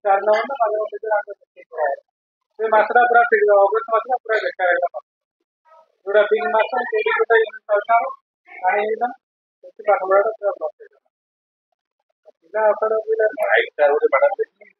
चार नवंबर माध्यम से मात्रा पूरा अगस्त मास पूरा बेकार पूरा तीन मास गोटे यूनिट सरकार पानी पाठपढ़ा पूरा प्रोसेस पिला असर मैडम देखिए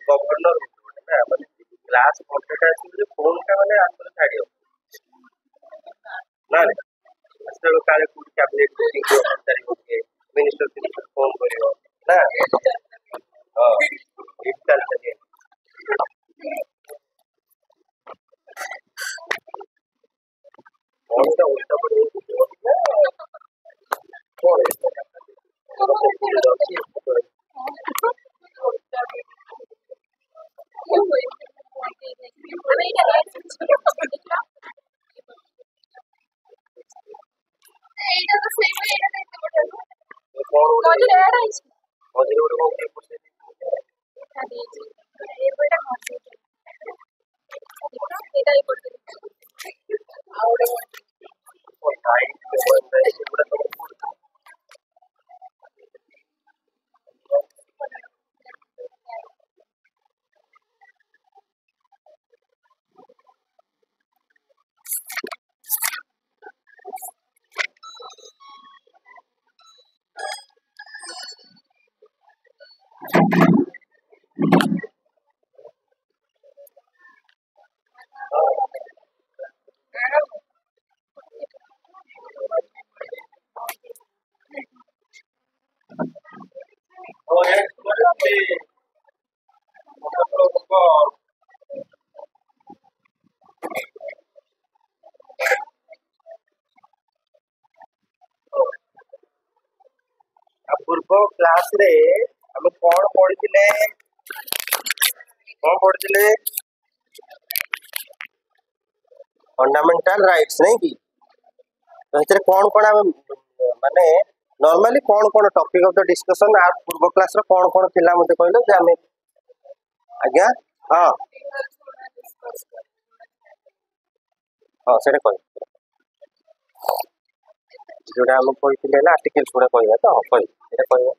गवर्नर क्लास कंप्लीट फोन का मैंने आंसर छाड़ी ना आजकल काले कैबिनेट मीटिंग मिनिस्टर फोन करियो ना हां डिजिटल चलिए कौन सा उल्टा पड़े पूर्व क्लास रे हम कौन पढ़ते फंडामेंटल राइट्स नहीं कि तो कौन कौन आम माने नॉर्मली कौन टॉपिक ऑफ द डिस्कशन आ पूर्व क्लास रे कौन थिला मते कहलो जे हमें आज्ञा हां हां सेटा कह जोड़ा हम कहते ना आर्टिकल्स गुड़ा कहवा तो कह सेटा कहवा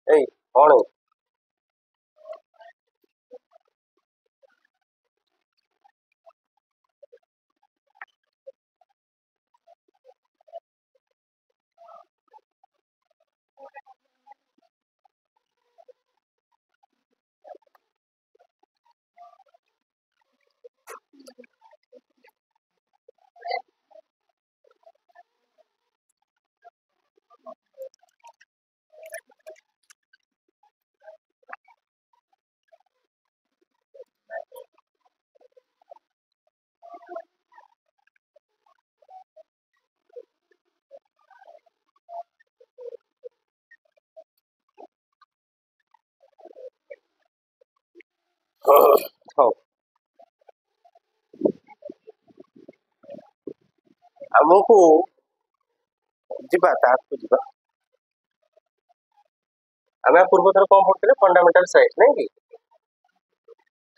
ए कौन हो हमको जीवा ताकू जीवा आम पूर्व थर कौन पढ़ते फंडामेंटल राइट्स नहीं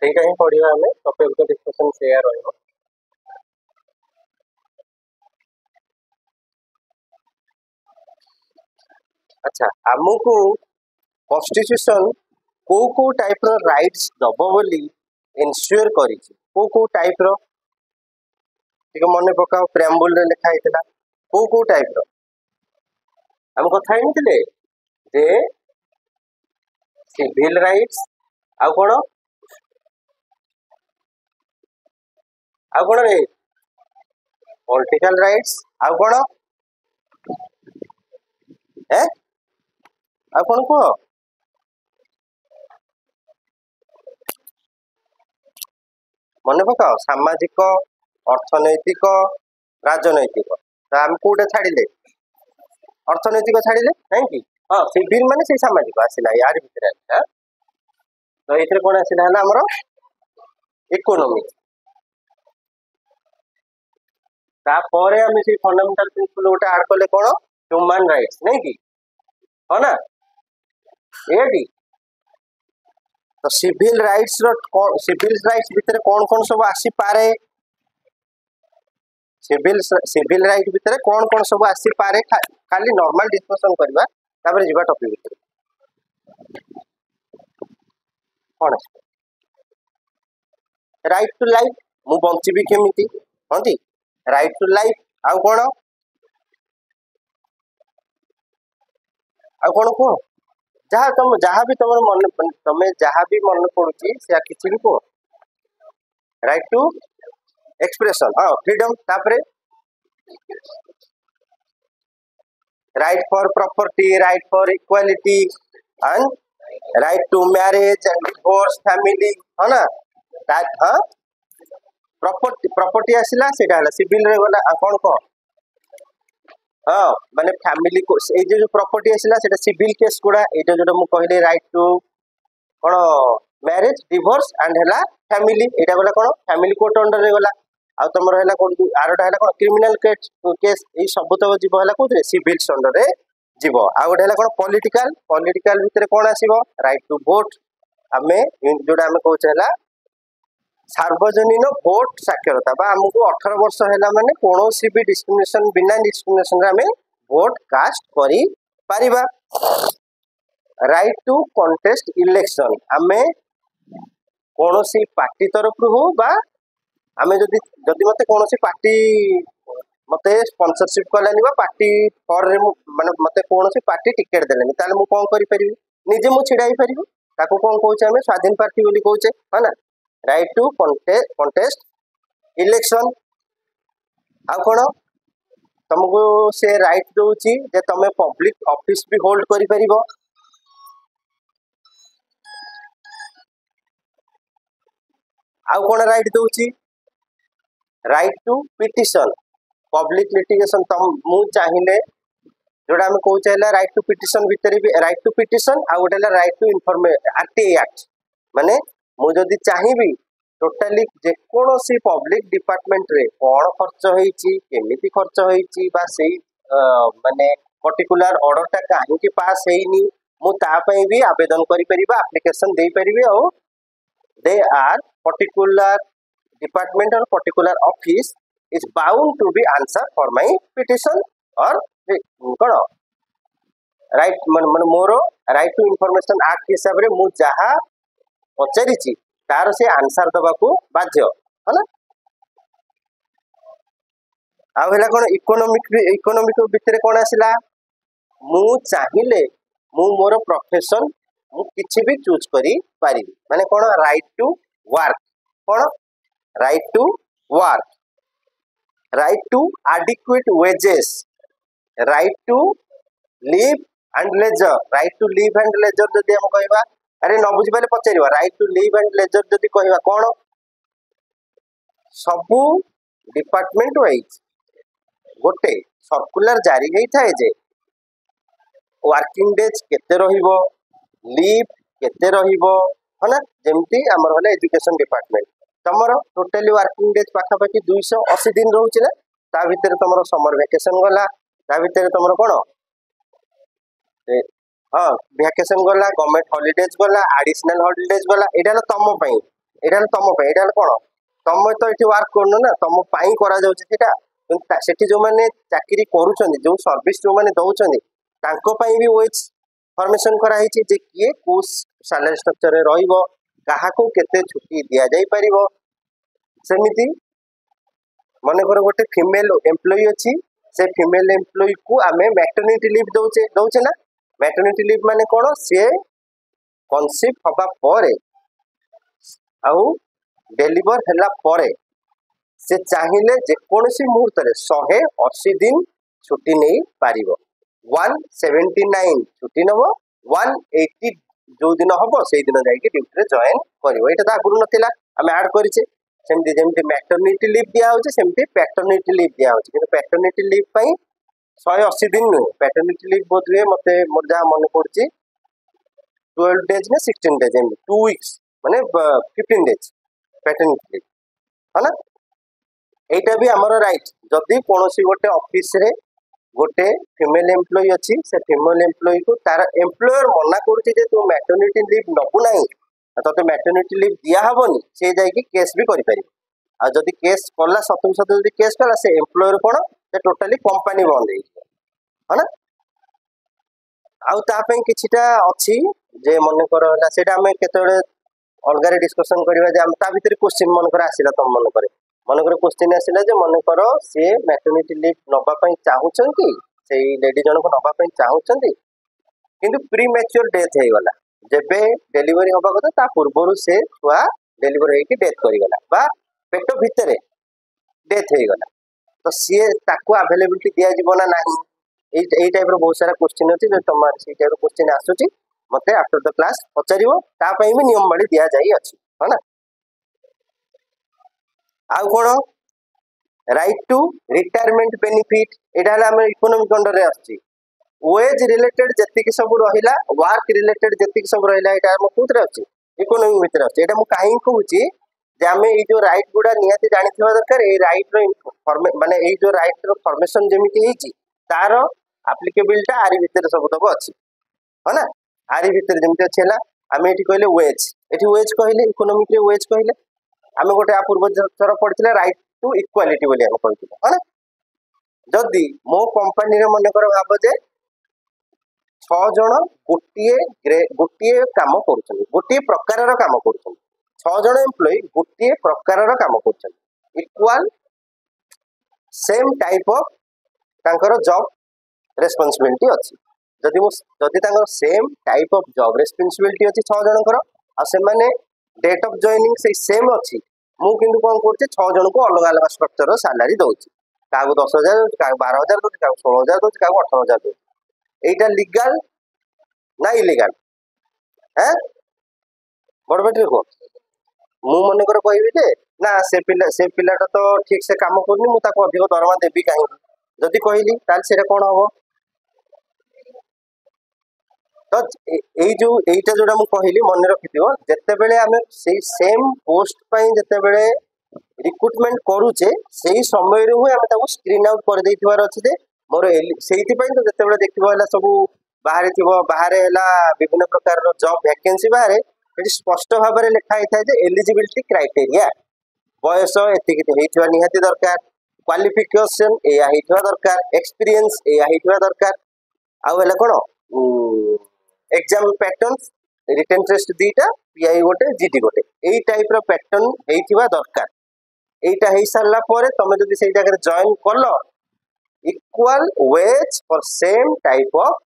कि ସେଇଟା ହିଁ ପଢିବା ଆମେ ଟପିକ ଅଫ डिस्कशन ସେଇଆ ରହିବ। अच्छा हमको कॉन्स्टिट्यूशन को टाइप रो राइट्स दबो बोली इनश्योर करिछि को टाइप रो ठीक मन पकाओ प्रेम्बुल रे लिखा हैतला को टाइप रो हम कथा हिनथिले जे सिविल राइट्स आ कोन रे पॉलिटिकल राइट्स आ कोन ए आ कोन को मन पकाओ सामाजिक अर्थनैतिक राजनैतिक तो हम कोटा छाड़िले अर्थनैतिक छाड़िले नहीं कि हाँ सिविल माने से सामाजिक आसिला यार भितर आसिला तो एथरे कोन आसिला हला हमरो इकोनॉमी तापर आम से फंडामेंटल प्रिंसिपल गोटे आड कले कौन ह्यूमन राइट्स नहीं कि हाँ ना ये तो सिविल राइट्स भितर कौन कौन सब आसी पारे सिविल राइट भितर कौन सब आसी पारे खाली नॉर्मल डिस्कशन करबा तापर जीवा टॉपिक भितर कौन राइट टू लाइफ मु बंचीबी केमिति हंती राइट टू लाइफ आउ कौन कह जहाँ तुम जहाँ भी तुम मन तुम्हें जहाँ भी मन पड़ुची से किसी भी कह राइट टू एक्सप्रेशन हाँ फ्रीडम तापरे right for property right for equality and right to marriage and divorce family हाँ ना हाँ प्रॉपर्टी आसला सेटा हला सिविल रे गला कौन कह हाँ माने फैमिली को जो प्रॉपर्टी आसला सेटा सिविल केस गुड़ा एटा जो मु कहले राइट टू कौन मैरिज डिवोर्स एंड हला फैमिली एटा गला कौन फैमिली कोर्ट अंडर रे गला आ तुमर हला कौन आरोटा हला कौन क्रिमिनल केस ए सब तो जीव हला कोथरे सिविल अंडर रे जीव आ गोटे हला कौन पॉलिटिकल भितर कौन आसीबो राइट टू वोट आमे जोडा आमे कहउछ हला सार्वजनिक भोट साक्षरता बा हमको 18 वर्ष हैला माने कोनोसी भी डिस्क्रिमिनेशन बिना डिस्क्रिमिनेशन रे हमें वोट कास्ट करी पारिबा राइट टू कॉन्टेस्ट इलेक्शन हमें कोनोसी पार्टी तरफ हो बा हमें जदि जदि मते कोनोसी पार्टी मते स्पॉन्सरशिप कलानी बा पार्टी फॉर माने मते कोनोसी पार्टी टिकट देलेनी ताले मु कोन करि परिबी निजे मु छिडाई परिबी ताको कोन कहउछ हमें स्वाधीन पार्टी बोली कहउछ है ना राइट टू कॉन्टेस्ट इलेक्शन आ कौन तुमको से राइट दउची जे तमे पब्लिक ऑफिस भी होल्ड करि परिबो आ कौन राइट दउची right to petition public litigation तम मु चाहिए जोड़ा हम कहउछ है राइट टू पिटिशन भितर भी राइट टू पिटिशन आ गोटे right to information RTI act माने मु जदि चाहिबी टोटाली जेकोसी पब्लिक डिपार्टमेंट रे कौन खर्च होईची केमिति खर्च होईची बा सेई माने पर्टिकुलर ऑर्डर टा काहे पास हेइनी मु ता पई भी आवेदन करि परिबा एप्लीकेशन दे परिबे और दे आर पर्टिकुलर डिपार्टमेंट और particular office is bound to be answer for my petition और कौन राइट मन मोर राइट टू इनफॉरमेशन एक्ट हिसाब रे मु जहा पचारिची तार से आंसर दबा को बाध्य है आला कौन इकोनॉमिक भितर कौन आसला मु चाहिए मु मोर प्रोफेशन मु किछि भी चूज करी पारि माने कौन राइट टू वर्क कौन right to work right to adequate wages right to live and leisure right to live and leisure जदि हम कहबा अरे न बुझी पाले पचारिबा right to live and leisure जदि कहबा कौन सबू डिपार्टमेंट वाइज गोटे सर्कुलर जारी होई थाए जे वर्किंग डेज केते रहिबो लीव केते रहिबो है ना जेमती हमर हले एजुकेशन डिपार्टमेंट तमर टोटली वर्किंग डेज पाखा पाखी 280 दिन रहउची ना ता भीतर तमर समर वेकेशन गला ता भीतर तमर कोन हाँ वैकेशन गला गवर्नमेंट हॉलीडेज गला एडिशनल हॉलीडेज गला एटा तम पई एटा तुम एटा कौन तुम तो ये वर्क करन ना तुम करा सेटा सेठी जो मैंने चाकरी करुँच जो सर्विस जो मैंने दौरान भी वेज फॉर्मेशन कराई जे किए को सैलरी स्ट्रक्चर रहिबो काहाको केते छुट्टी दिया जाई परिबो सेमिति मन कर गोटे फीमेल एम्प्लॉई अच्छी से फीमेल एम्प्लॉई को आमे मैटरनिटी लीव दौचे ना मैटरनिटी लीव माने कौन सी कनसीव हवा पर आउ डेलीवर हैला परे से चाहिए जेकोसी मुहूर्त 180 दिन छुट्टी नहीं पारिबो 179 छुट्टी नब 180 जो दिन हम से दिन जाकि ड्यूटी जॉइन कर तो आगुरी नाला आम आड करे सेमती जमी मैटरनिटी लीव दिखाई सेमती पैटर्निटी लीव दिखाई कि पैटर्निटी लीव 180 दिन नुहे पैटर्निटी लीव बोध हुए मत मोर जहाँ मन पड़ी 12 डेज ना 16 डेज एम 2 वीक्स माने 15 डेज पैटर्निटी लीव है ना यहीटा भी आमर राइट जदि कौन गोटे ऑफिस रे गोटे फीमेल एम्प्लॉई अच्छी से फीमेल एम्प्लॉई को तार एम्प्लॉयर मना करुच्चे तू मैटरनिटी लीव नबू ना तो मैटरनिटी लीव दिहबनी से जाकि केस भी करें आदि केस कला सतु सत केस कला से एम्प्लॉयर कौन से टोटाली कंपनी बंद है ना आउ किछिटा अच्छी जे मनकर से आम केत अलग डिस्कसन करवा भितर क्वेश्चन मनकर आसला तुम मनकर मनकर क्वेश्चन आसला मनकर सी मैटरनिटी लीव नापी चाहूँगी से लेडी जन को नापी चाहूँगी किंतु प्री मैच्योर डेथ हो गला जेबे डेलीवरी हवा कथा ता पूर्व से छुआ डेलीवरी होगी डेथ करगला बा पेट भितर डेथ हो गला तो सी ताको अवेलेबिलिटी दिज्व ना यही टाइप बहुत सारा क्वेश्चन अच्छी जो तुम से टाइप क्वेश्चन आसूँ मत आफ्टर द क्लास पचार भी नियम बाड़ी दि जाइए है ना आउ कौन राइट टू रिटायरमेंट बेनिफिट यहाँ आम इकोनॉमिक अंडर आसची वेज रिलेटेड जी सब रहा वर्क रिलेटेड जी सब रहा यहाँ कौन अच्छी इकोनॉमिक भितर अच्छे यहाँ मुझे कहीं कहूँ जे आम ये जो राइट गुड़ा निहाती जानी दरकार ये राइट माने ये जो राइट फॉर्मेशन जमी तार आप्लिकेबिलिटा आरी भितर सब तक अच्छी है ना आरी भितर जमी अच्छी है आम ये कहले वेज ये वेज कहले इकोनॉमिक वेज कहले आम गोटे पूर्व थर पढ़ते राइट टू इक्वालिटी बोली आम कहते है ना जदि मो कंपनी मन कर भाव जे 6 जन गोटे काम कर गोटे प्रकार काम कर 6 जन एम्प्लॉई गोटे प्रकार काम कर इक्वाल सेम टाइप ऑफ तांकर जॉब रेस्पॉन्सिबिलिटी अच्छी जदि same type of job responsibility अच्छी 6 जनकर आ डेट ऑफ जॉइनिंग से सेम अच्छी मु किंतु कौन कर 6 जन को अलग अलग स्ट्रक्चर सैलरी दूसरी क्या 10,000 दूसरी क्या 12,000 दूसरी क्या 16,000 दूसरी क्या 18,000 दूसरी यहीटा लीगल ना इलीगल है बड़ बेटे को मु मनकर कहबी ना से पिलाटा तो ठीक से काम करनी मुझे अधिक दरमा देवी कहीं जदि कहली ताल कौन हम तो जो यहीटा जोड़ा मुझे कहली मन रखि जिते बड़े आम से सेम पोस्ट जिते रिक्रुटमेंट करुचे से समय आम स्क्रीन आउट कर देवार अच्छे मोर से तो जिते देखा सब बाहर बाहर विभिन्न प्रकार जॉब वैकेंसी बाहर ये स्पष्ट भाव में लिखाई था एलिजिबिलिटी क्राइटेरिया बयस एति निहाती दरकार क्वालिफिकेशन या दरकार एक्सपीरियंस या दरकार आउ कौन एग्जाम पैटर्न रिटन टेस्ट 2टा पीआई गोटे जीटी गोटे यही टाइप पैटर्न होता दरकार यहीटा हो सारा पर तुम जब से जगह जॉइन कल equal ways for same type of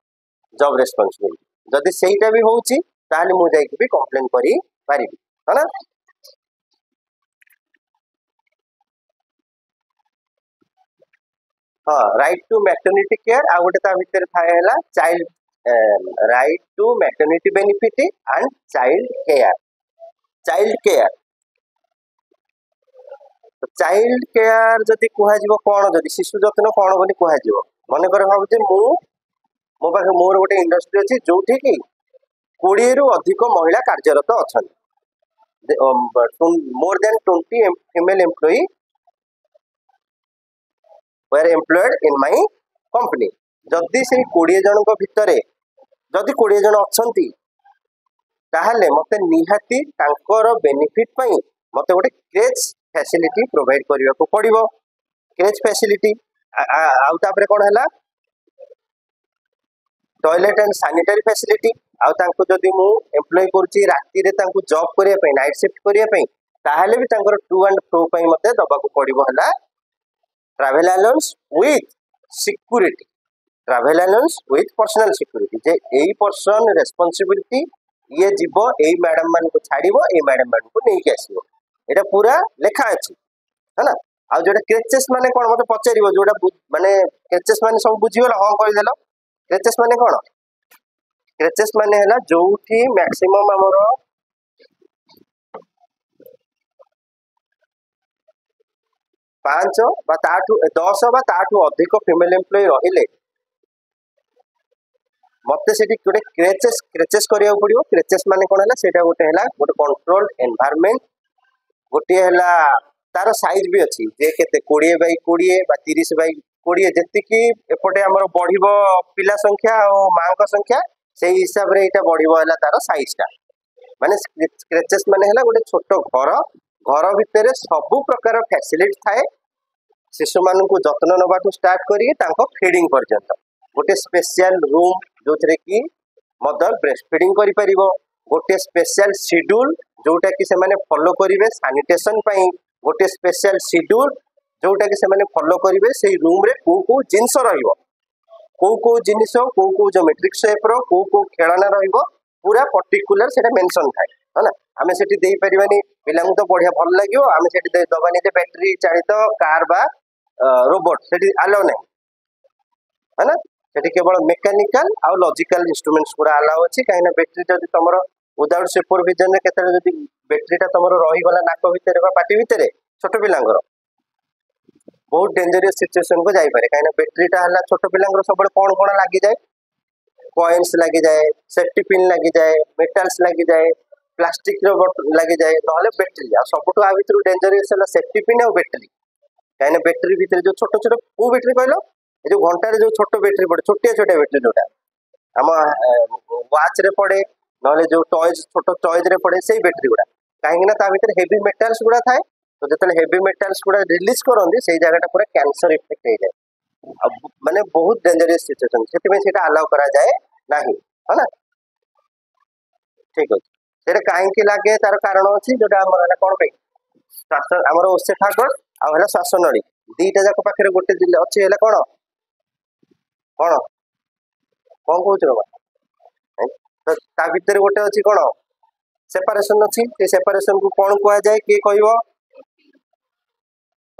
job responsibility जदि सेटा भी होची ताले मु जाई भी कंप्लेन करी पारिबी है ना हाँ राइट टू मैटरनिटी केयर आ गोटे भितर थाए child right to maternity benefit and child care child care जदि कह कौन जदि शिशु जत्न कौन बोली कह मन कर भावे मो पाखे मोर गोटे इंडस्ट्री अच्छी जो कि 20 रु अधिक महिला कार्यरत अच्छा more than 20 female employee were employed in my company जदि से 20 जन भितर जदि 20 जन अच्छा ताहले मते निहाती तांकर बेनिफिट पई मते गोटे क्रेच फैसिलिटी प्रोवाइड करबा को पड़िबो। क्रेच फैसिलिटी आउ तापरे कोन हला टॉयलेट एंड सैनिटरी फैसिलिटी आउ तांको जदि मु एम्प्लॉय करूची राती रे तांको जॉब करिया पई नाइट शिफ्ट करिया पई ताहले भी तांकर टू एंड फ्रो पई मते दबा को पड़िबो हला travel allowance with security. Travel allowance with personal security J AE person responsibility ये जीवो एई मैडम मान को छाड़िबो एई मैडम मान को नेकी आसीबो एटा पूरा लेखा अछि है ना। आ जोटा क्रेचेस माने कोन मते पचारिबो जोटा माने क्रेचेस माने सब बुझी गेलो हां कहि देलो। क्रेचेस माने कोन क्रेचेस माने हला जोठी मैक्सिमम हमरो 5 बा ताठू 10 बा ताठू अधिक फीमेल एम्प्लॉय रहिले मते सेठी गोटे क्रेचेस क्रेचेस करिया पड़ियो। क्रेचेस माने कोन हला सेटा गोटे हला गोटे कंट्रोल एनवायरनमेंट गोटे हला तार साइज भी अछि जे केते 20 बाय 20 बा 30 बाय 20 जति कि एपटे हमर बढ़िबो पिला संख्या और मां का संख्या सेही हिसाब रे एटा बढ़िबो हला तार साइज ता माने क्रेचेस माने हला गोटे छोटो घर घर भितरे सब प्रकार फैसिलिटी थाए शिशु मान को जत्न नबाठू स्टार्ट करी फीडिंग पर्यंत गोटे स्पेशल रूम जो थे कि मदर ब्रेस्ट फीडिंग करि परिबो गोटे स्पेशल शेड्यूल जोटा कि से माने फॉलो करिवे सैनिटेशन पई गोटे स्पेशल शेड्यूल जोटा कि से माने फॉलो करिवे सेही रूम रे को जिंस रहिबो को जिनिस को ज्योमेट्रिक शेप रो को खेलना रहिबो पूरा पर्टिकुलर सेटा मेंशन थाए है ना। आमे सेठी देई परिबानी पिलांगु तो बढ़िया भल लागियो आमे सेठी दे दबानी जे बैटरी चालित कार बा रोबोट सेठी अलाउ नहीं है ना। सेठी केवल मेकानिकल आ लॉजिकल इंस्ट्रूमेंट्स पूरा अलाउ अछि काहे बैटरी जदि तमरो विदाउट सुपरविजन रे केते जदि बैटरीटा तमरो रही गला नाक भितरे बा पाटी भितरे छोट पिलांगर बहुत डेंजरस सिचुएशन को जाई पारे काहे बैटरीटा हला छोट पिलांगर सबले कोन लागि जाए कॉइन्स लागि जाए सेफ्टी पिन लागि जाए मेटल्स लागि जाए प्लास्टिक रो लागि जाए नहले बैटरी आ सबटो आ भितर डेंजरस हला सेफ्टी पिन और बैटरी काहे बैटरी भितर जो छोट छोट को बैटरी कहलो ए जो घंटा रे जो छोट बैटरी पड़े छोटे छोटे बैटरी जोटा हम वॉच रे पड़े नहले जो टॉयज छोट टॉयज रे पड़े सेही बैटरी गुडा काहे ना ता भितर हेवी मेटल्स गुडा थाए तो जतले हेवी मेटल्स गुडा रिलीज करंदी सेही जगहटा पूरा कैंसर इफेक्ट हो जाए अब माने बहुत डेंजरस सिचुएशन सेति में सेटा अलाउ करा जाए नाही है ना। ठीक अछि सेटा काहे के लागे तार कारण अछि जोटा हमर हला कोन पे श्वास हमर ओसेफागस आ हला श्वास नळी दीटा जाक पाखरे गोटे जिले अछि हला कोन कोन कोन कहउछ रे तो ता भितर गोटे अछि कोन सेपरेशन अछि ए सेपरेशन को कोन कुआ जाए के कहइबो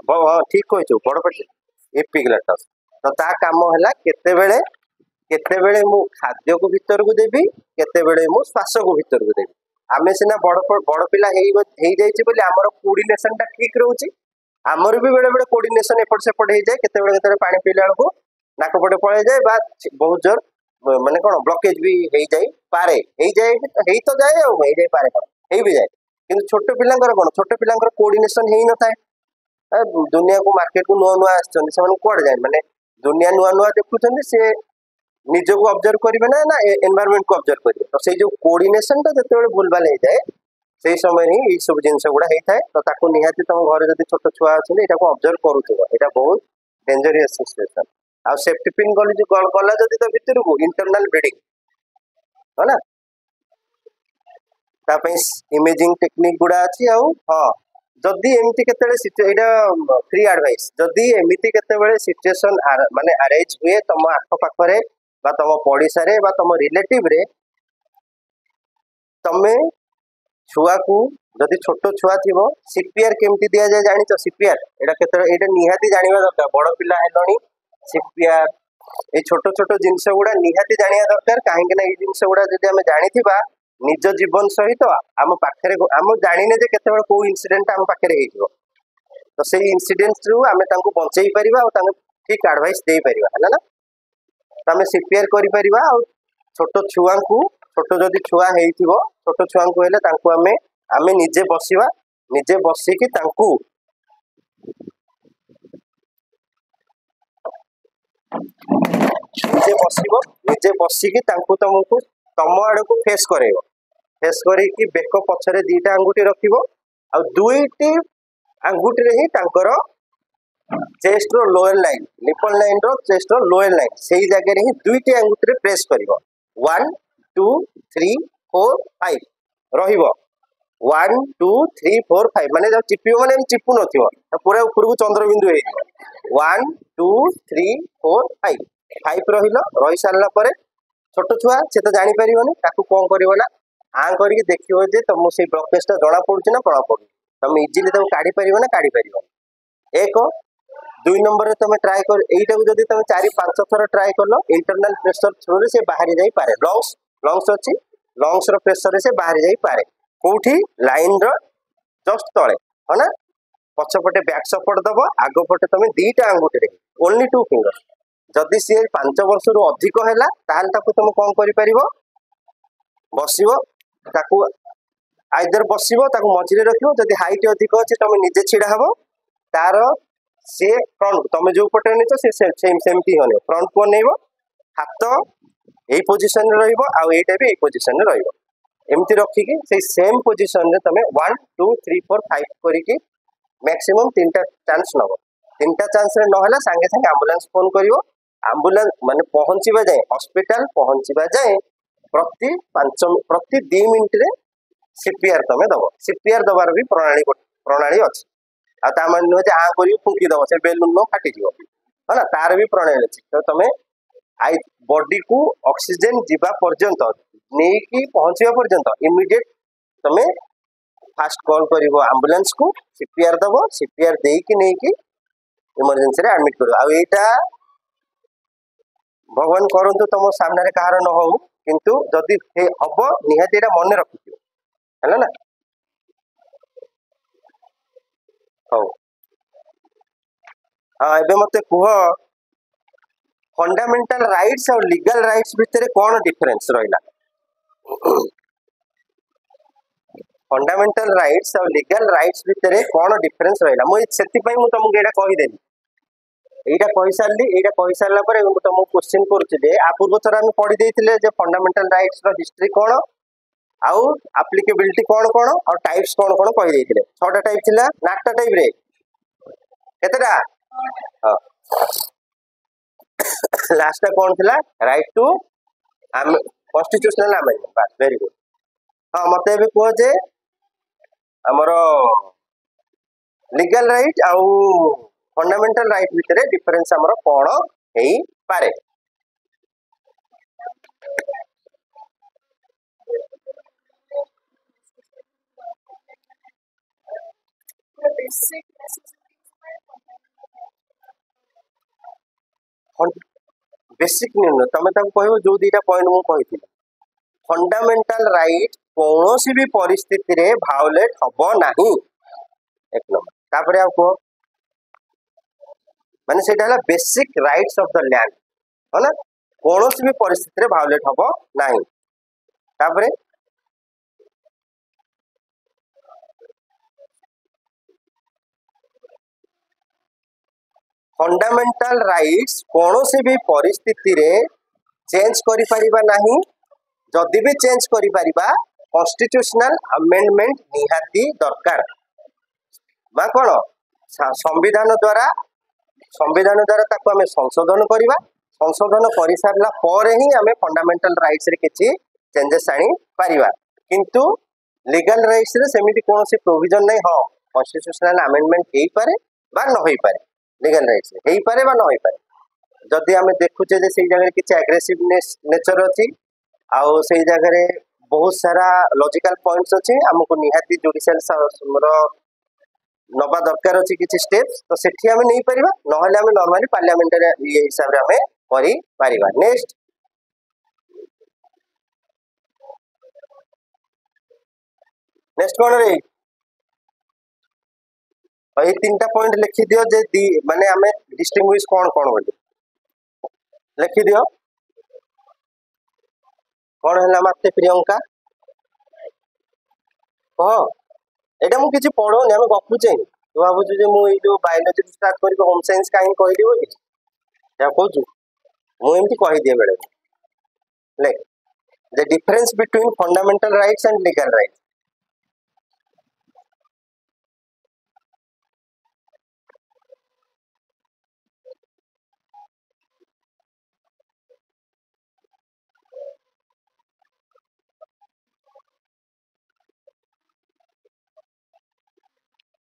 हां ठीक कहइछ बड़ पटे एपिग्लैटस तो ता काम हला केते बेले मु खाद्य को भीतर को देबी केते बेले मु श्वास को भीतर को देबी आमे सिना बड़ पिला हेई जाईची बोली हमर कोऑर्डिनेशन ता ठीक रहउची हमर भी बेले बेले कोऑर्डिनेशन एपट सेपट हे जाए केते पानी पीला को नाक पटे पळे जाए बा बहुत जोर माने कोन ब्लॉकेज भी हे जाए पारे हे जाए हेई तो जाए और हे जाए पारे कोन हेई भी जाए किंतु छोट पिलांगर कोन छोट पिलांगर कोऑर्डिनेशन हेई न थाए दुनिया को मार्केट को नुआ नुआ आछन से कोड जाए माने दुनिया नुआ नुआ देखुछन से निज को ऑब्जर्व करिवे ना एनवायरनमेंट को ऑब्जर्व करिवे तो से जो कोऑर्डिनेशन ता जते बेले भूल भाल हे जाए से समय ही ई सब जिंस गुडा हे थाए तो ताको निहाती तम घर जदी छोट छुआ अछि एटा को ऑब्जर्व करूथबो एटा बहुत डेंजरस सिचुएशन आ सेफ्टी पिन गला जदी तो भीतर को इंटरनल ब्लीडिंग है ना ता पे इमेजिंग टेक्निक गुडा अछि आ हां जदी एमिति केते एटा फ्री एडवाइस जदी एमिति केते बेले सिचुएशन माने अरेंज हुए तम आख पाखरे बा तम पड़िसा रे बा तम रिलेटिव रे तमे छुआ को जदी छोट छुआ थिबो सीपीआर केमति दिया जाए जानि तो सीपीआर एटा केते एटा निहाती जानिबा दरकार बड़ पिला हेलोनी सीपीआर ए छोट छोट जिंस गुडा निहाती जानिया दरकार काहे कि ना ए जिंस गुडा जदी हमें जानिथिबा निज जीवन सहित आम पाखरे आम जानिने जे केते बेले को इंसिडेंट आम पाखरे हेइजो तो से इंसिडेंट रु आमे तांको बंचेई परिबा और तांको ठीक एडवाइस देई परिबा हला ना तमे सीपीआर करि परिबा और छोट छुआ को छोट जदी छुआ हेइथिबो छोट छुआ को हेले तांको आमे निजे बसिबा निजे बसी कि तांको निजे बसिबो निजे बसी कि तांको तुमको तम आड़ को फेस करेबो फेस करिकी बेक पछरे दीटा आंगुठी रखिबो आ दुईटी आंगुठी रे ही तांकर चेस्ट रो लोअर लाइन निपल लाइन रो चेस्ट रो लोअर लाइन सेही जगह रे ही दुईटी आंगुठी रे प्रेस करिवो 1 2 3 4 5 रहिबो 1 2 3 4 5 माने जब चिपियो माने चिपु नथिवो पूरा ऊपर को चंद्रबिंदु हे 1 2 3 4 5 5 रहिलो रहि सारला परे छोट छुआ से तो जानी परिबोनी ताकू कोन करिवो ना आ करिके देखियो जे तुम से ब्लड प्रेशर जणा पडुची ना पडा पडु तुम इजीली ताकू काढी परिबो ना काढी परिबो एक 2 नंबर रे तुम ट्राई कर एटा को जदी तुम 4 5 थर ट्राई करलो इंटरनल प्रेशर थ्रू रे से बाहरी जाई पारे लंग्स अछि लंग्स रो प्रेशर रे से बाहरी जाई पारे कोठी लाइन रो जस्ट तळे हो ना पछपटे बैक सपोर्ट दबो आगो पटे तुम दीटा आंगुठी रे ओनली 2 फिंगर जदि सी 5 वर्ष रु अधिक हैला ताहाल ताकू तुम कोन करि परिबो बसिबो ताकू आइदर बसिबो ताकू मझिरे रखिबो जदि हाइट अधिक अछि तुम निजे छिडा हबो तार से फ्रंट तुम जो पटे नेचो से सेमती होने फ्रंट को नेबो हाथ एई पोजीशन रे रहइबो आ एटा भी एई पोजीशन रे रहइबो एमती रखिकी से सेम पोजीशन रे तमे 1 2 3 4 5 करिकी मैक्सिमम 3टा चांस नबो 3टा चांस रे नहला संगे संगे एम्बुलेंस फोन करिवो एम्बुलेंस माने पहुंचीबा जाए हॉस्पिटल पहुंचीबा जाए प्रति 2 मिनिट रे सीपीआर तमे दबो सीपीआर दबार भी प्रणाली अछि आ ता मान नुहे आ करी फुंकी दबो से बेलून नो फाटी जीवो हला तार भी प्रणाली अछि तो तमे आई बॉडी को ऑक्सीजन जीवा पर्यंत नेकी पहुंचीबा पर्यंत इमीडिएट तमे फास्ट कॉल करिवो एम्बुलेंस को सीपीआर दबो सीपीआर देकी नेकी इमरजेंसी रे एडमिट करो आ एटा भगवान करंतु तुम सामने रे कहार न हो किंतु जदि हबो निहाती एटा मन रखिथियो हला ना हो एबे मते कुह फंडामेंटल राइट्स और लीगल राइट्स भितर कौन डिफरेंस रहिला फंडामेंटल राइट्स और लीगल राइट्स भितर कौन डिफरेंस रहिला मु सेति पई मु तुमको एटा कहि देली एटा कहि सारला परे मु तुमको क्वेश्चन करछि जे आ पूर्व थरा हम पढि देथिले जे फंडामेंटल राइट्स रो हिस्ट्री कोन आउ एप्लीकेबिलिटी कोन कोन और टाइप्स कोन कोन कहि देथिले छटा टाइप थिला नाटा टाइप रे केतेटा हां लास्ट कोन थिला राइट टू कॉन्स्टिट्यूशनल अमेंडमेंट बस वेरी गुड हां मते भी कहो जे हमरो लीगल राइट आउ फंडामेंटल राइट भितर डिफरेंस हमरो कोन हेई पारे बेसिक न्यून तमे ताको कहबो जो दीटा पॉइंट मु कहिथिला फंडामेंटल राइट कौनसी भी परिस्थिति रे भायोलेट हबो नाही एक नंबर तापरे आ को माने सेटा हला basic rights of the land हो ना कौनसी भी परिस्थिति रे भायोलेट हबो नाही तापरे फंडामेंटल राइट्स कौनसी भी परिस्थिति रे चेंज करि परिबा नाही जदि भी चेंज करि परिबा कॉन्स्टिट्यूशनल अमेंडमेंट निहाती दरकार बा कोन संविधान द्वारा ताको हमें संशोधन करिबा संशोधन करि सारला परे ही हमें फंडामेंटल राइट्स रे किछि चेंजेस आनी परिबा किंतु लीगल राइट्स रे सेमिति कोनोसी प्रोविजन नै हो कॉन्स्टिट्यूशनल अमेंडमेंट हेई पारे बा न होई पारे लीगल राइट्स हेई पारे बा न होई पारे जदि हमें देखुचे जे सेई जगह किछि एग्रेसिवनेस नेचर अछि आउ सेई जगह रे बहुत सारा लॉजिकल पॉइंट्स अछि हमको निहाती जुडिशियल रो नबा दरकार अछि किछि स्टेप्स तो सेठी हमें नहीं परिबा न हले हमें नॉर्मली पार्लियामेंट रे ये हिसाब रे हमें करि परिबा नेक्स्ट कोन रे ये 3टा पॉइंट लिखि दियो जे माने हमें डिस्टिंग्विश कोन कोन बोली लिखि दियो कोन हला माते प्रियंका कह एटा मु किछि पढोनी हम गपुचे तू भाबुछु जे मु ए जो बायोलॉजी स्टार्ट करी होम साइंस काहे कहि दियो बोली या कहू मु एमती कहि दिए बेले ले The difference between fundamental rights and legal rights.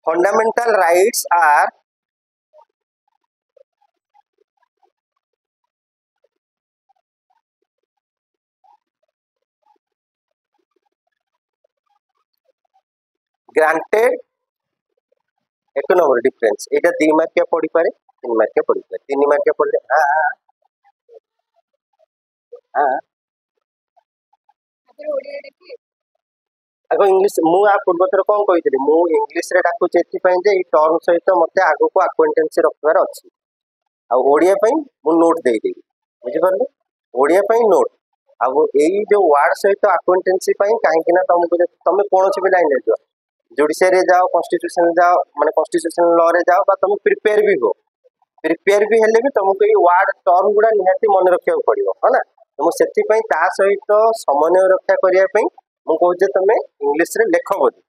Fundamental rights are granted. एक नंबर डिफरेंस एटा 2 मार्किया पड़ी पारे 3 मार्किया पड़ी पारे 3 मार्किया पड़ले हां हां आगो इंग्लिश मु आ पूर्व थर कोन कहितली मु इंग्लिश रे डाकु जेति पई जे ई टर्म सहित मते आगो को अक्वेंटेंस रखबार अछि आ ओडिया पई मु नोट देई देई बुझि परले ओडिया पई नोट आगो एई जो वर्ड सहित अक्वेंटेंस पई काहे कि ना तुमको तमे कोनोसी भी लाइन ले जाओ जुडिशियरी जाओ कॉन्स्टिट्यूशन जाओ माने कॉन्स्टिट्यूशन लॉ रे जाओ बा तुम प्रिपेयर भी हो प्रिपेयर भी हेले भी तुमको ये वर्ड टर्म गुडा निहाती मन रखिया पड़िबो है ना तुम सेति पई ता सहित समन्वय रक्षा करिया पई मु कहू जे तुम इंग्लिश रे लेखो बोली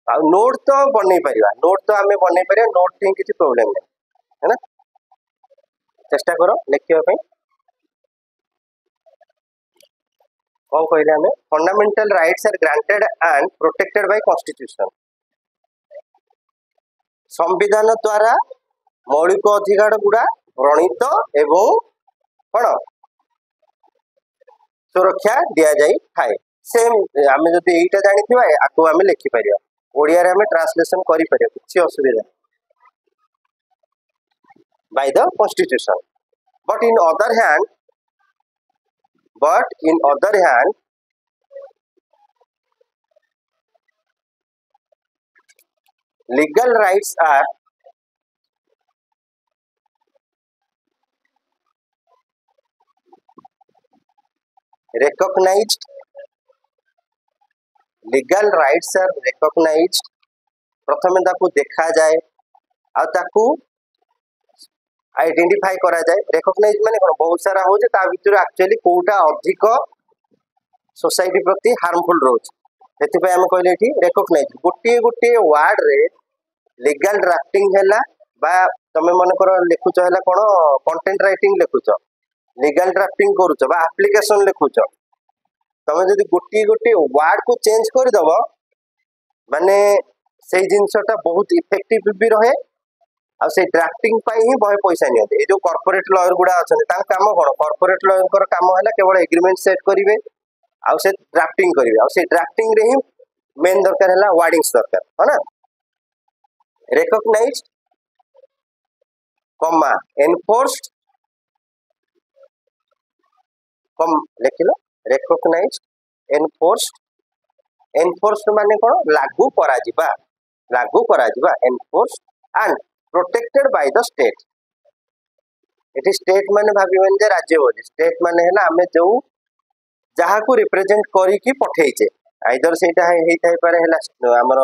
आ नोट तो बनै परिबा नोट तो हमें बनै परिबा नोट थी किसी प्रॉब्लम नहीं है ना चेष्टा करो लेखिया पई कौन कहले हमें fundamental rights are granted and protected by constitution संविधान द्वारा मौलिक अधिकार गुड़ा प्रणीत एवं कौन सुरक्षा दिया जाई थाए सेम आमे जदी एटा जानि थिबा आको आमे लिखि परिया ओडिया रे आमे ट्रांसलेशन करि परिया किछि असुविधा by the constitution but in other hand legal rights are recognized legal rights are recognized प्रथमे ताकू देखा जाए आ ताकू आइडेंटिफाई करा जाए रिकॉग्नाइज माने कोन बहुत सारा हो जे ता भीतर एक्चुअली कोटा अधिक सोसाइटी प्रति हार्मफुल रोज सेति पे हम कहले एठी रिकॉग्नाइज गोटे गोटे वर्ड रे लीगल ड्राफ्टिंग हैला बा तमे मन कर लिखुच हैला कोन कंटेंट राइटिंग लिखुच लीगल ड्राफ्टिंग करूच बा एप्लीकेशन लिखुच तमे जदी गोटे गोटे वर्ड को चेंज कर दबो माने से जिनसटा बहुत इफेक्टिव भी रहे आ से ड्राफ्टिंग पाई ही बहुत पैसा नियते ए जो कॉर्पोरेट लॉयर गुडा अछन ता काम कोन कॉर्पोरेट लॉयर कर काम हैला केवल एग्रीमेंट सेट करिवे आ से ड्राफ्टिंग करिवे आ से ड्राफ्टिंग रे ही मेन दरकार हैला वर्डिंग्स दरकार है ना रिकॉग्नाइज्ड कॉमा एनफोर्स्ड कम लिखिलो रिकॉग्नाइज्ड एनफोर्स्ड एनफोर्स्ड माने कोन लागू करा जिबा enforced and protected by the state eighty state माने भाबिबन जे राज्य बोली स्टेट माने हैला हमें जो जहा को रिप्रेजेंट करी की पठेइचे आइदर सेटा हेइ थाइ पारे हैला हमर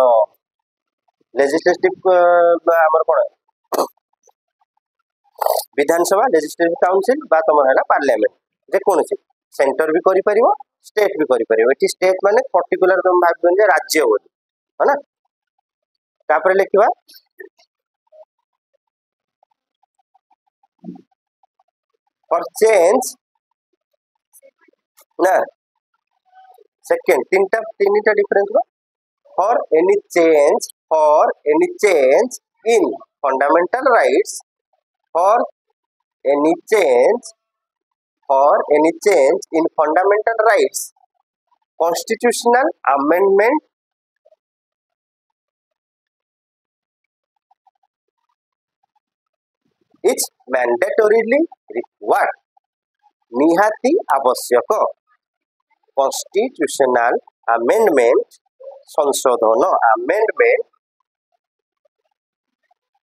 लेजिस्लेटिव हमर कोन विधानसभा लेजिस्लेटिव काउंसिल बा तमर हैला पार्लियामेंट जे कोनसी सेंटर भी करि परिबो स्टेट भी करि परिबो एटी स्टेट माने पर्टिकुलर तुम भाबिबन जे राज्य बोली है ना तापर लिखिबा for change ना सेकंड तीनटा डिफरेंस बा for any change in fundamental rights for any change in fundamental rights constitutional amendment is mandatorily required निहाती आवश्यक कॉन्स्टिट्यूशनल अमेंडमेंट संशोधन अमेंडमेंट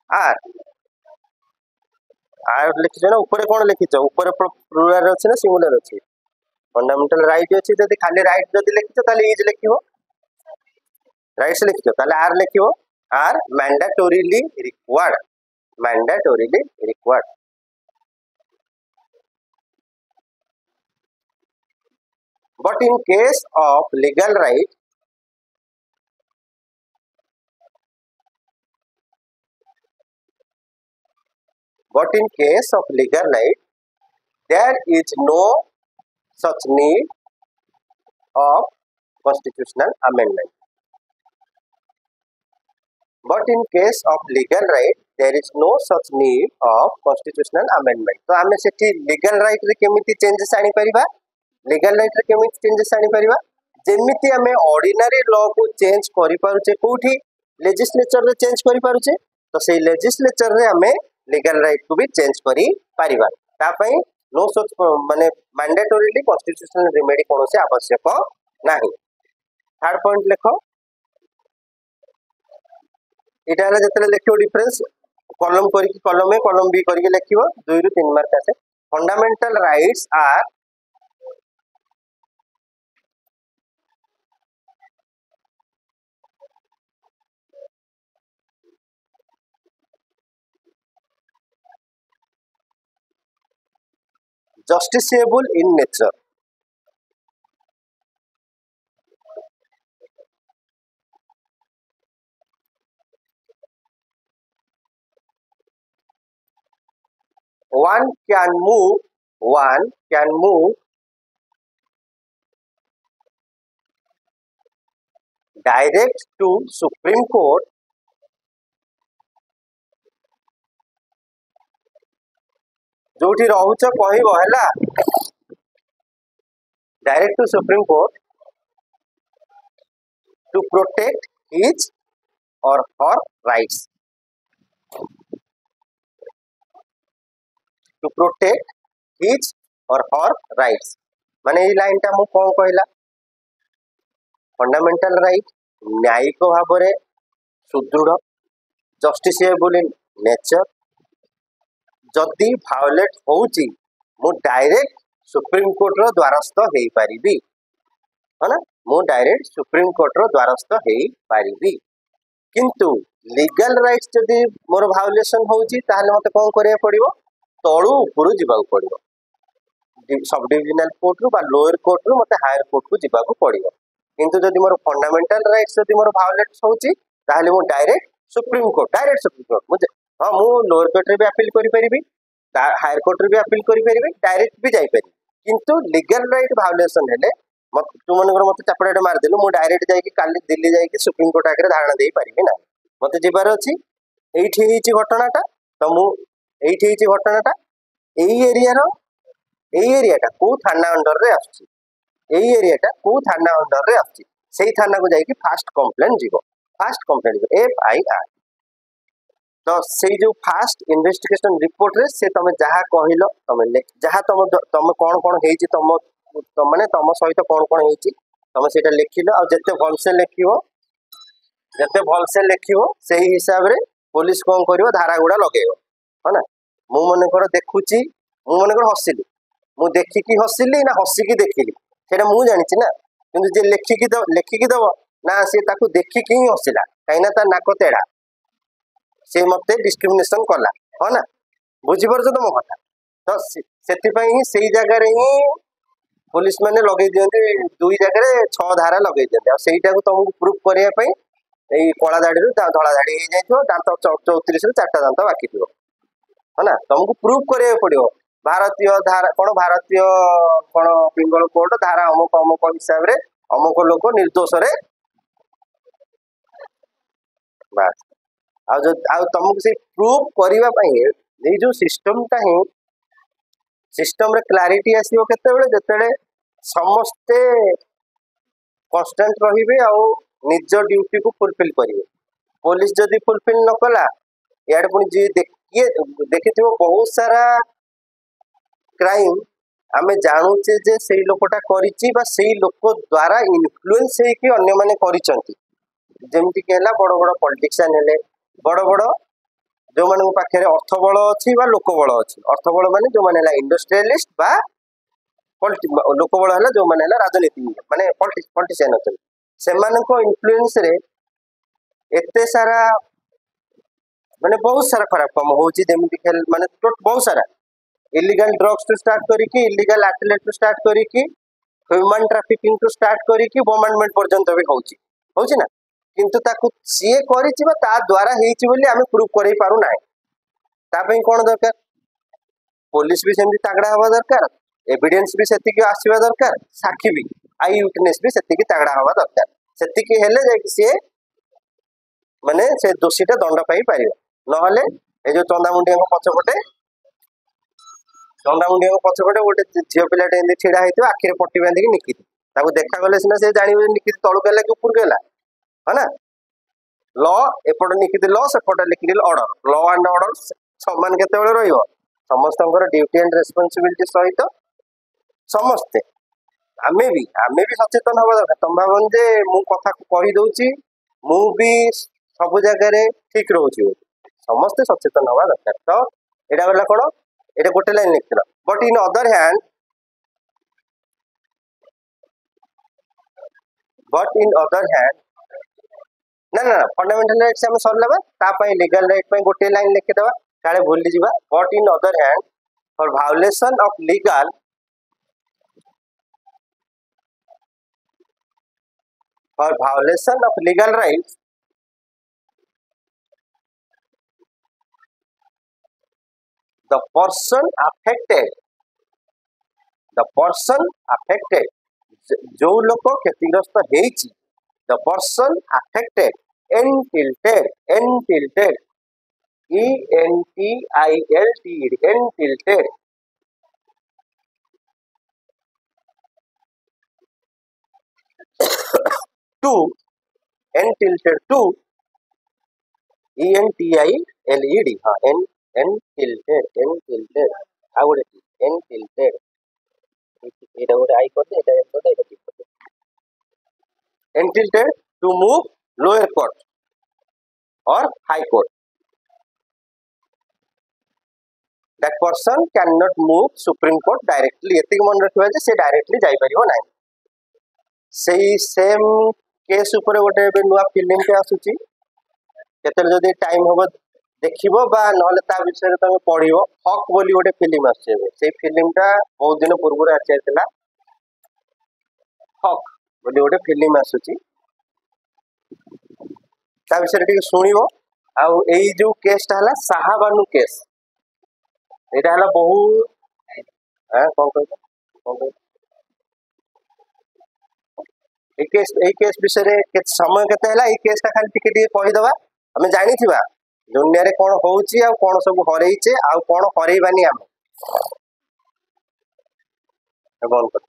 आर आर लिखिछ ना ऊपर कोन लिखिछ ऊपर प्लुरल अछि ना सिंगुलर अछि फंडामेंटल राइट अछि जदि खाली राइट जदि लिखिछ ताले इज लिखिबो राइट्स लिखिछ ताले आर लिखिबो आर mandatorily required But in case of legal right, but in case of legal right, there is no such need of constitutional amendment. But in case of legal right, there is no such need of constitutional amendment. तो आमे सेठी legal right रे केमिति changes आनी परिबा, legal right रे केमिति changes आनी परिबा, जेमिति आमे ordinary law को change करि पारुचे कोठी legislature रे change करि पारुचे, तो सेही legislature रे आमे legal right को भी change करि पारिबा. ता पई no such माने mandatorily constitutional remedy कोनोसे आवश्यक नाही. थर्ड पॉइंट लिखो. इटा जिते लिखो डिफरेंस कलम करके कलम ए कलम बी करके लिखो 2 रु 3 मार्क आसे. Fundamental rights are justiciable in nature. One can move direct to Supreme Court जोठी रहुच कहबो हैला direct to Supreme Court to protect his or her rights, to protect his or her rights माने ई line टा मु कोन कहला fundamental right न्यायिक भाव में सुदृढ़ जस्टिसेबल इन नेचर जदि भायोलेट होउची मु डायरेक्ट सुप्रीम कोर्ट रो द्वारस्थ हेई परिबी है ना मु डायरेक्ट सुप्रीम कोर्ट रो द्वारस्थ हेई परिबी किंतु लीगल राइट्स जदि मोर भायोलेशन होउची ताले मते कोन करिया पड़िबो तळु उपरु जिबाउ पड़िबो सब डिविजनल कोर्ट रो बा लोअर कोर्ट रो मते हायर कोर्ट को जिबाउ पड़िबो किंतु जदि मोर फंडामेंटल राइट्स जदि मोर भायोलेट होउची ताले मु डायरेक्ट सुप्रीम कोर्ट मुझे हाँ मु लोअर कोर्ट रे भी अपील करि परिबी हायर कोर्ट रे भी अपील करि परिबी डायरेक्ट भी जाई परिबी किंतु लीगल राइट भायोलेशन हेले तू मनकर मत चापड़ाटे मार देलु मु डायरेक्ट जाई काली दिल्ली जाई सुप्रीम कोर्ट आगे धारणा दे परिबी ना मते जिबार अछि एठी हिची घटनाटा तो मु एठी हिची घटनाटा एई एरियाटा को थाना अंडर रे आछि एई एरियाटा को थाना अंडर रे आछि सेही थाना को जाई फास्ट कंप्लेंट जीवो FIR तो से जो फास्ट इन्वेस्टिगेशन रिपोर्ट रे से तमे जहा कहिलो तमे जहा तमे कोन हेची तम माने तम सहित कोन हेची तमे सेटा लिखिलो आ जते भल से लिखियो सेही हिसाब रे पुलिस कोन करिवो धारा गुडा लगेयो है ना मु मने कर देखुची मु मने कर हसिली मु देखि की हसिली ना हसी की देखिली सेटा मु जानि छी ना किंतु जे लेखि की दबो ना से ताकू देखि की हसिला काइना ता नाक तेडा से मते डिस्क्रिमिनेशन कला है ना बुझी परछ तो मो कथा तो सेति पई ही सेही जगह रे ही पुलिस माने लगे दियंती 2 जगह रे 6 धारा लगे दियंती आ सेहीटा को तुमको प्रूफ करिया पई एई कळा दाडी रु धळा दाडी हे जाइथो दांत 34 रु 4टा दांत बाकी थिबो है ना तुमको प्रूफ करिया पड़ियो भारतीय धारा भारतीय पिंगल कोर्ट धारा अमुक हिसाब रे अमुक लोक निर्दोष रे बस आ तुमको से प्रूफ करबा पई ए जो सिस्टम ता ही सिस्टम रे क्लैरिटी आसीबो केते बेले जते बेले समस्ते कांस्टेंट रहिबे आ निज ड्यूटी को फुलफिल करिवे पुलिस जदी फुलफिल न कला याड पुनी जे देखिथिबो बहुत सारा क्राइम आमे जानूचे जे सेही लोकटा करिछि बा सेही लोक द्वारा इन्फ्लुएंस हे कि अन्य माने करिसंती जेमति केला बड़ बड़ पॉलिटिशियन हेले बड़ बड़ जो मान पाखे अर्थ बल अच्छी लोक बल अच्छी अर्थ बल मान जो मैंने इंडस्ट्रियलिस्ट बा लोक बल है जो मैंने राजनीति माने पॉलिटिशियन अच्छे से इन्फ्लुएंस रे एते सारा माने बहुत सारा खराब काम होची जेमति खेल माने बहुत सारा इलीगल ड्रग्स टू स्टार्ट करिकी इलीगल एथलेट टू स्टार्ट करिकी ह्यूमन ट्राफिकिंग टू स्टार्ट करिकी बोमांडमेंट पर्यंत भी होची ना किंतु ताकू सीए करिछि बा ता द्वारा हेछि बोली आमे प्रूफ करै पारु नाही ता पई कोन दरकार पुलिस भी सेमती तागड़ा हवा दरकार एविडेंस भी सेतिकी आसीबा दरकार साक्षी भी आई विटनेस भी सेतिकी तागड़ा हवा दरकार सेतिकी हेले जाय सीए माने से दोषीटा दंड पाई पारिबो नहले ए जो चंदामुंडिया को पछपटे गोटे झील पिलाटे एमती छिड़ा होती आखिरे पट्टी बांधिकी निकित ताको देखा गले सिना से जानवे निकित तलू गला कि ऊपर गला है ना ल एपट निकित ल सेपट लिखिल ऑर्डर ल एंड ऑर्डर समान केतेबेले रहिबो समस्तंकर ड्यूटी एंड रेस्पॉन्सिबिलिटी सहित समस्ते आमे भी सचेतन हवा दरकार तुम भावन जे मु कथा कहि दउची मु भी सब जगह ठीक रहउची समस्ते सचेतन हवा दरकार तो एडा वाला कोन एटा गोटे लाइन लिखिल बट इन अदर हैंड ना ना फंडामेंटल राइट्स हम सरला ता पई लीगल राइट पई गोटे लाइन लिखि देबा काले भूली जिबा but in other hand for violation of legal rights the person affected जो लोग क्षतिग्रस्त हेची the person affected entilted entilted to entilted to entiled हाँ entilted आ गोटे entilted एटा गोटे आई करदे एटा एम करदे एटा टिक करदे entilted to move lower court or high court that person cannot move supreme court directly एतिक मन रखिबा जे से डायरेक्टली जाई परिबो नाही सेही सेम केस ऊपर गोटे बे नुआ फिल्म के आसुची केतल जदी टाइम होबो देखिबो बा नहले ता विषय रे तमे पढिबो हक बोली गोटे फिल्म आछे से फिल्मटा बहुत दिन पूर्व आछेतला हक बोली गोटे फिल्म आसुची ता विषय रे सुनिबो आ एई जो केसटा हला साहाबानु केस एटा हला बहुत कोन कहतो ए केस विषय रे के समय केते हला ए केसटा खाली टिके कहि दबा हमें जानि थिबा दुनिया रे कोन होउची आ कोन सब हरैचे आ कोन हरैबानी हम बंद कर